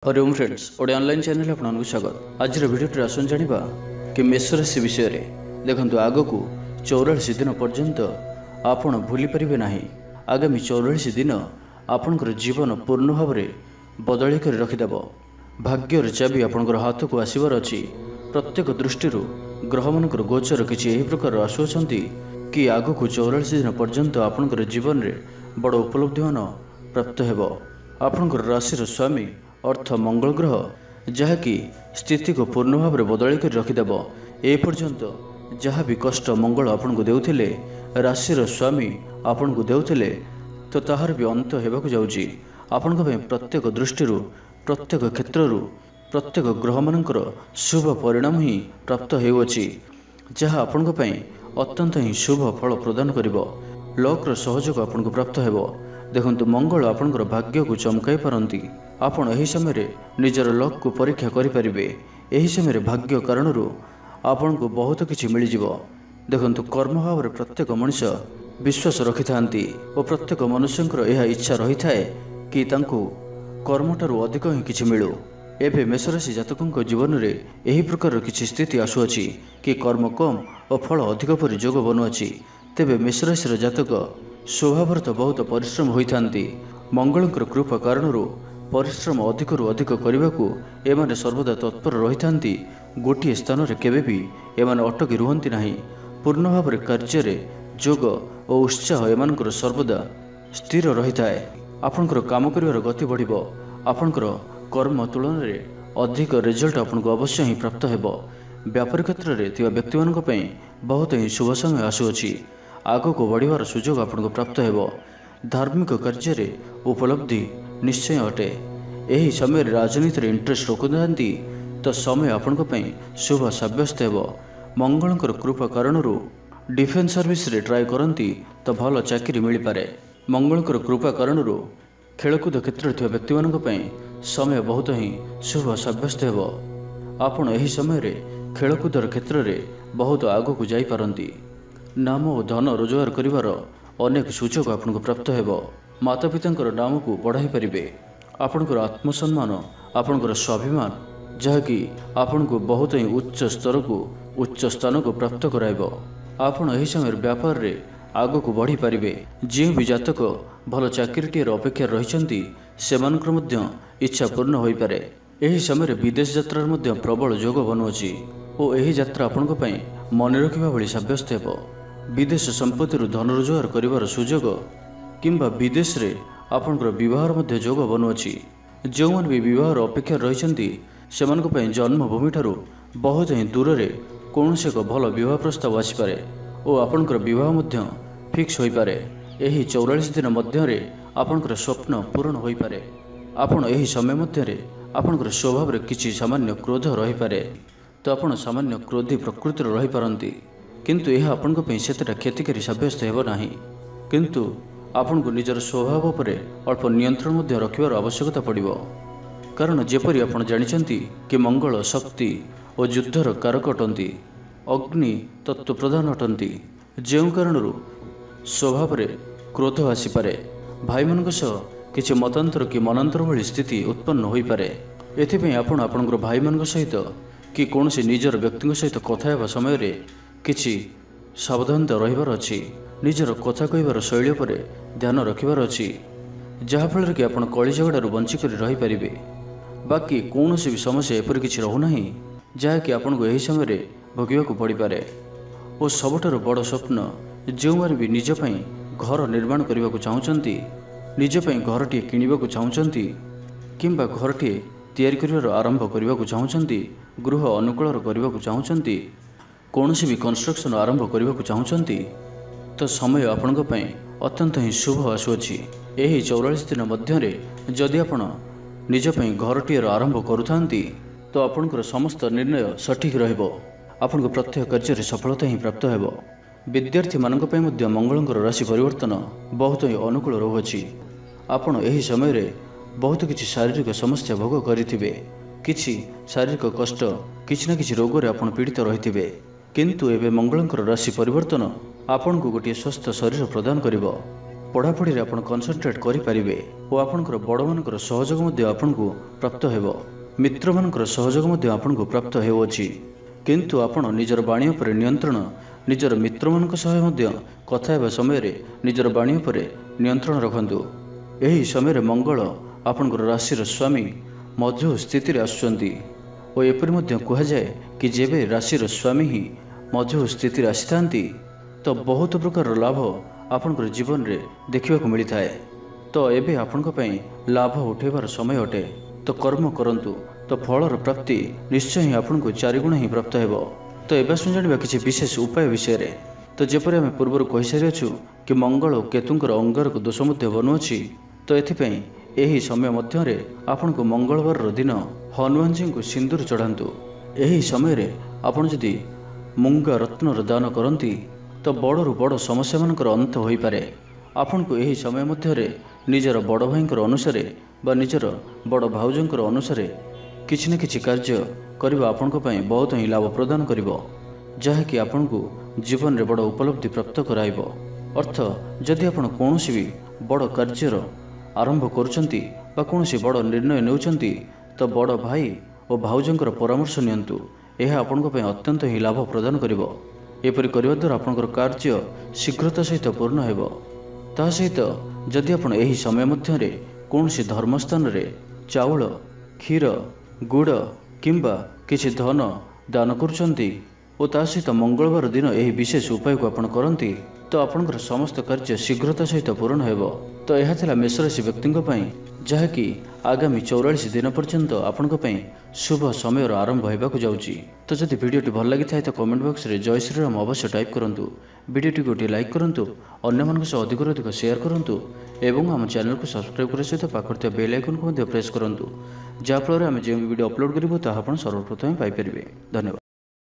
Hariom friends ओडे online channel आपको स्वागत। आज भिडियो आसन जाना कि मेष राशि विषय देखु आग को 44 दिन पर्यंत आपण भूली पारे ना। आगामी 44 दिन आपणकर जीवन पूर्ण भाव में बदल कर रखिदेव। भाग्यर चाबी आपणकर हाथ को आसबार अच्छी। प्रत्येक दृष्टि ग्रह मानकर गोचर किसी प्रकार आसुँच कि आग को 44 दिन पर्यंत आपणकर जीवन में बड़ उपलब्धि मान प्राप्त हो। आपणकर राशि स्वामी अर्थ मंगल ग्रह जहाँकि स्थिति को पूर्ण भाव में बदल कर रखिदेव। ए पर्यंत जहाँ भी कष्ट मंगल आपन को देउथिले, राशिर स्वामी आपन को देउथिले, तो ताहार भी अंत हेबाकु जाउची। आपन को प्रत्येक दृष्टि प्रत्येक क्षेत्र प्रत्येक ग्रह मानकर शुभ परिणाम ही प्राप्त होउची, जहाँ आपन को अत्यंत ही शुभ फल प्रदान करिवो। लक्र सहयोग आपन को प्राप्त हेबो। देखंतु मंगल आपनकर भाग्य को चमकाई पारंती। आपण एही समय निजर लक को परीक्षा करें। एही समय भाग्य कारण आपण को बहुत किछि मिल जिवो। देखंतु कर्म भाव में प्रत्येक मनुष्य विश्वास रखि थांती और प्रत्येक मनुष्यंकर यह इच्छा रही थाए कि तांको कर्मठारु अधिक ही किछि मिलू। एबे मेषराशि जातकंक जीवन में यही प्रकार किछि स्थिति आसुअछि कि कर्म कम और फल अधिक पर जोग बनुअछि। तेबे मेषराशि जातक स्वभाव तो बहुत परिश्रम होइथांती। मंगलंकर कृपा कारण परिश्रम अधिक रु अधिक करने को एमाने सर्वदा तत्पर रही थांती। गोटे स्थान रे केबे भी एमाने अटकी रुहंती नहीं। पूर्ण भाव में कार्य जोग और उत्साह एमानकर सर्वदा स्थिर रही थाए। आपनकर काम करिवार गति बढ़िबो। आपनकर कर्म तुलन में अधिक रिजल्ट आपनको अवश्य ही प्राप्त हेबो। व्यापार क्षेत्र में थिबा व्यक्ति मानक पई बहुत ही शुभ समय आसुअछि। आग को बढ़िवार सुजोग आपनको प्राप्त हेबो। धार्मिक कार्य रे उपलब्धि निश्चय अटे। यही समय राजनीति इंटरेस्ट रखुनाहांती तो समय आपनको पई शुभ साब्यस्त हेबो। मंगलंकर कृपा कारण डिफेन्स सर्विस रे ट्राई करंती तो भल चाकरी मिल पारे। मंगलंकर कृपा कारण खेलकूद क्षेत्र में व्यक्ति मानक पई समय बहुत ही शुभ साब्यस्त हेबो। आपण एही समय रे खेलकूदर क्षेत्र में बहुत आगक जाई पारंती। नाम और धन रोजगार करिवार अनेक सुजोग आपनको प्राप्त हेबो। माता पितांकर नाम को बढ़ाई पारिबे। आपनकर आत्मसम्मान आपनकर स्वाभिमान जहाँकि आपन को बहुत ही उच्च स्तर को उच्च स्थान को प्राप्त कराइबो। आपन एही समय व्यापार रे आग को बढ़ी पारिबे। जे भी जातक भल चाकरीटीर अपेक्षा रहिछंती सेमानकर मध्य इच्छा पूर्ण होई पारे। एही समय विदेश यात्रार मध्य प्रबल जोग बनुअछि और एही यात्रा आपनक पई मन रखिबा भली साब्यस्त हेबो। विदेश संपत्ति धन रोजगार करिवार सुजोग किंबा विदेश रे आपनकर विवाहर मध्य जोग बनुअछि। जो मन भी विवाहर अपेक्षा रहिछंती सेमानक पई जन्मभूमि ठारू बहुत ही दूर रे कौनसी एक भल विवाह प्रस्ताव आसीपारे और आपनकर विवाह मध्य फिक्स होई पारे। एही 44 दिन मध्य रे आपनकर स्वप्न पूर्ण होई पारे। आपण एही समय मध्य रे आपनकर स्वभाव रे किछि सामान्य क्रोध रही पारे, तो आपण सामान्य क्रोधी प्रकृतिर रही पारंती। किंतु यह आपन को सेटा क्षतिकारी साब्यस्त हेबो नाही। किंतु आपन को निजर स्वभाव पर अल्प नियंत्रण मध्य रखिबार आवश्यकता पड़िबो। कारण जेपरि आपन जानिछंती कि मंगल शक्ति और युद्धर कारक अटंती, अग्नि तत्व प्रधान अटंती। जेउ कारणरू स्वभाव रे क्रोध आसीपारे। भाई मानक सह किछि मतांतर कि मनांतर भली स्थिति उत्पन्न होई पारे। एथिपई आपण आपनकर भाई मानक सहित कि कोनोसी निजर व्यक्ति सहित कथा हेबा समय रे किछि सावधानता रहिबार अछि। निजर कथा कहबार शैली पर ध्यान रखिबार अछि, जहाँफल कि आपण कଳି झगड़ारू बंचिक रही पारिबे। बाकी कौनसी भी समस्या एपरि किछि रहू नाही जहाँकि आपण को एही समय भोगिबाकू पड़ी पारे। और सबठारु बड़ स्वप्न जो मारे भी निज पई घर निर्माण करने चाहूँगी, निज पई घरटी किणवाक चाहूँगी किंबा घरटी तैयारी करिवार आरंभ करने चाहूँगी, गृह अनुकूल करने चाहूँगी, कौन भी कंस्ट्रक्शन आरंभ करने को चाहूँगी, तो समय आपण अत्यंत ही शुभ आसुअछि। एही 44 दिन मध्य जदि आपण निज पई घरटीर आरंभ करुथांती तो आपणकर समस्त निर्णय सठिक रहिबो। आपन को प्रत्येक कार्य सफलता ही प्राप्त हेबो। विद्यार्थी मानक पई मध्य मंगलंकर राशि परिवर्तन बहुत ही अनुकूल रहुअछि। आपण एही समय रे बहुत किछि शारीरिक समस्या भोग करिथिबे। किछि शारीरिक कष्ट किछि न किछि रोग रे आपण पीड़ित रहिथिबे। किंतु एबे मंगलंकर राशि परिवर्तन आपण को गोटे स्वस्थ शरीर प्रदान करिवो। ପଢ଼ାପଢ଼ିରେ ଆପଣ କନସେଣ୍ଟ୍ରେଟ୍ କରିପାରିବେ ଓ ଆପଣଙ୍କର ବଡ଼ମାନଙ୍କର ସହଯୋଗ ମଧ୍ୟ ଆପଣଙ୍କୁ ପ୍ରାପ୍ତ ହେବ। ମିତ୍ରମାନଙ୍କର ସହଯୋଗ ମଧ୍ୟ ଆପଣଙ୍କୁ ପ୍ରାପ୍ତ ହେଉଅଛି। କିନ୍ତୁ ଆପଣ ନିଜର ବାଣୀ ଉପରେ ନିୟନ୍ତ୍ରଣ, ନିଜର ମିତ୍ରମାନଙ୍କ ସହ ମଧ୍ୟ କଥା ହେବା ସମୟରେ ନିଜର ବାଣୀ ଉପରେ ନିୟନ୍ତ୍ରଣ ରଖନ୍ତୁ। ଏହି ସମୟରେ ମଙ୍ଗଳ ଆପଣଙ୍କର ରାଶିର ସ୍ୱାମୀ ମଧୁ ସ୍ଥିତିରେ ଆସୁଛନ୍ତି ଓ ଏପରି ମଧ୍ୟ କୁହାଯାଏ କି ଯେବେ ରାଶିର ସ୍ୱାମୀ ହିଁ ମଧୁ ସ୍ଥିତିରେ ଆସିଥାନ୍ତି ତ ବହୁତ ପ୍ରକାରର ଲାଭ ଆପଣଙ୍କର ଜୀବନରେ ଦେଖିବାକୁ ମିଳିଥାଏ। ତ ଏବେ ଆପଣଙ୍କ ପାଇଁ ଲାଭ ଉଠାଇବାର ସମୟ ଅଟେ। ତ କର୍ମ କରନ୍ତୁ, ତ ଫଳର ପ୍ରାପ୍ତି ନିଶ୍ଚୟ ହିଁ ଆପଣଙ୍କୁ 4 ଗୁଣ ହିଁ ପ୍ରାପ୍ତ ହେବ। ତ ଏବେ ଆସନ୍ତୁ ଜାଣିବା କିଛି ବିଶେଷ ଉପାୟ ବିଷୟରେ। ତ ଯେପରି ଆମେ ପୂର୍ବରୁ କହିସାରିଅଛୁ କି ମଙ୍ଗଳ ଓ କେତୁଙ୍କର ଅଙ୍ଗାରକ ଦୋଷ ମଧ୍ୟ ବନୁଅଛି। ତ ଏଥିପାଇଁ ଏହି ସମୟ ମଧ୍ୟରେ ଆପଣଙ୍କୁ ମଙ୍ଗଳବାରର ଦିନ ହନୁମାନଜୀଙ୍କୁ ସିନ୍ଦୁର ଚଢ଼ାନ୍ତୁ। ଏହି ସମୟରେ ଆପଣ ଯଦି ମୁଙ୍ଗା ରତ୍ନର ଦାନ କରନ୍ତି ତ ବଡ଼ରୁ ବଡ଼ ସମସ୍ୟାମାନଙ୍କର ଅନ୍ତ ହୋଇପାରେ। ଆପଣଙ୍କୁ ଏହି ସମୟ ମଧ୍ୟରେ ନିଜର ବଡ଼ ଭାଇଙ୍କର ଅନୁସାରେ ବା ନିଜର ବଡ଼ ଭାଉଜଙ୍କର ଅନୁସାରେ କିଛି ନା କିଛି କାର୍ଯ୍ୟ କରିବା ଆପଣଙ୍କ ପାଇଁ ବହୁତ ହିଁ ଲାଭ ପ୍ରଦାନ କରିବ, ଯାହାକି ଆପଣଙ୍କୁ ଜୀବନରେ ବଡ଼ ଉପଲବ୍ଧି ପ୍ରାପ୍ତ କରାଇବ। ଅର୍ଥ ଯଦି ଆପଣ କୌଣସି ବି ବଡ଼ କାର୍ଯ୍ୟର ଆରମ୍ଭ କରୁଛନ୍ତି ବା କୌଣସି ବଡ଼ ନିର୍ଣ୍ଣୟ ନେଉଛନ୍ତି ତ ବଡ଼ ଭାଇ ଓ ଭାଉଜଙ୍କର ପରାମର୍ଶ ନିଅନ୍ତୁ। ଏହା ଆପଣଙ୍କ ପାଇଁ ଅତ୍ୟନ୍ତ ହିଁ ଲାଭ ପ୍ରଦାନ କରିବ। ଏପରି କରିବା ଦ୍ୱାରା ଆପଣଙ୍କର କାର୍ଯ୍ୟ ଶୀଘ୍ରତା ସହିତ ପୂର୍ଣ୍ଣ ହେବ। ତା ସହିତ ଯଦି ଆପଣ ଏହି ସମୟ ମଧ୍ୟରେ କୌଣସି ଧର୍ମସ୍ଥାନରେ ଚାଉଳ, କ୍ଷୀର, ଗୁଡ଼ କିମ୍ବା କିଛି ଧନ ଦାନ କରୁଛନ୍ତି ଓ ତା ସହିତ ମଙ୍ଗଳବାର ଦିନ ଏହି ବିଶେଷ ଉପାୟକୁ ଆପଣ କରନ୍ତି ତ ଆପଣଙ୍କର ସମସ୍ତ କାର୍ଯ୍ୟ ଶୀଘ୍ରତା ସହିତ ପୂରଣ ହେବ। ତ ଏହା ଥିଲା ମେଷରାଶି ବ୍ୟକ୍ତିଙ୍କ ପାଇଁ, ଯାହାକି ଆଗାମୀ 44 ଦିନ ପର୍ଯ୍ୟନ୍ତ ଆପଣଙ୍କ ପାଇଁ ଶୁଭ ସମୟର ଆରମ୍ଭ ହେବାକୁ ଯାଉଛି। ତ ଯଦି ଭିଡ଼ିଓଟି ଭଲ ଲାଗିଥାଏ ତ କମେଣ୍ଟ ବକ୍ସରେ ଜୟ ଶ୍ରୀରାମ ଅବଶ୍ୟ ଟାଇପ୍ କରନ୍ତୁ। ଭିଡ଼ିଓଟିକୁ ଗୋଟିଏ ଲାଇକ୍ କରନ୍ତୁ, ଅନ୍ୟମାନଙ୍କ ସହ ଅଧିକରୁ ଅଧିକ ସେୟାର କରନ୍ତୁ ଏବଂ ଆମ ଚ୍ୟାନେଲକୁ ସବସ୍କ୍ରାଇବ୍ କରିବା ସହିତ ପାଖରେ ଥିବା ବେଲ୍ ଆଇକନକୁ ମଧ୍ୟ ପ୍ରେସ୍ କରନ୍ତୁ, ଯାହାଫଳରେ ଆମେ ଯେଉଁ ଭିଡ଼ିଓ ଅପଲୋଡ଼ କରିବୁ ତାହା ଆପଣ ସର୍ବପ୍ରଥମେ ପାଇପାରିବେ। ଧନ୍ୟବାଦ।